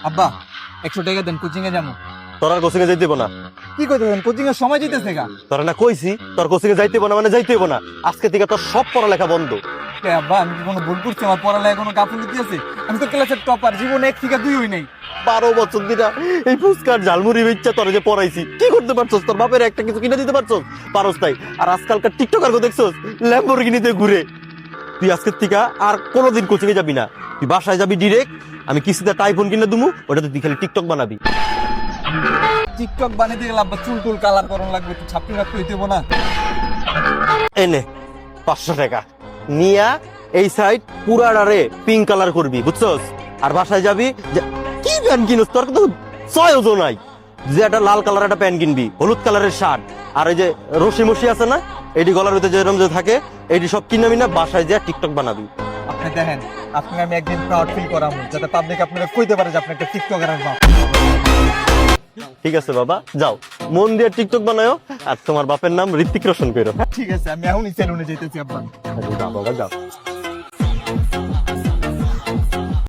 আব্বা 100 টাকা দেন, কোচিং এ যাবো। তোর আর কোচিং এ যাইতে হইব না। কি কইতেছেন? কোচিং এর সময় যেতেছে গা। তোরা না কইছি তোর কোচিং এ যাইতে হইব না, মানে যাইতে হইব না। আজকে থেকে তোর সব পড়ালেখা বন্ধ। কে আব্বা, আমি কি কোনো ভুল করছি? আমার পড়ালেখা কোনো গাফিলতি আছে? আমি তো ক্লাসের টপার, জীবনে 1 থেকে 2 হই নাই। 12 বছর দিনা এই ফুচকার ঝালমুড়ি বেচা তোরা যে পড়াইছি, কি করতে পারছস? তোর বাপের একটা কিছু কিনে দিতে পারছস? পারস তাই। আর আজকালকার টিকটকার গো দেখছস ল্যাম্বরগিনিতে ঘুরে। তুই আজকের থেকে আর কোনোদিন কোচিং এ যাবি না, তুই বাসায় যাবি ডিরেক্ট। আমি কিস্তিতে আইফোন কিনে দিমু, ওটাতে তুই খালি টিকটক বানাবি। টিকটক বানাইতে গেলে আব্বা চুল টুল কালার করন লাগবে, একটু ছাপড়ি রাখতে হইতে না? এনে 500 টাকা নিয়া এই সাইড পুরাটারে পিঙ্ক কালার করবি, বুঝছস? আর বাসায় যাবি, কি প্যান্ট কিনস? তোর তো ছয়ও নাই যে একটা লাল কালার একটা প্যান্ট কিনবি, হলুদ কালারের শার্ট, আর এই যে রশি মশি আছে না, এটি গলার ভিতরে যেরকম যে থাকে, এটি সব কিনাবি না, বাসায় যা টিকটক বানাবি। আপনি দেখেন, আপনাকে আমি একদিন প্রাউড ফিল করাবো, যাতে পাবলিক আপনারা কইতে পারে যে আপনি একটা টিকটকারের বাপ। ঠিক আছে বাবা, যাও মন দিয়ে টিকটক বানায়ো, আর তোমার বাপের নাম ঋত্বিক রোশন করো। ঠিক আছে, আমি এখনই সেলুনে যেতেছি আব্বা। যাও বাবা, যাও।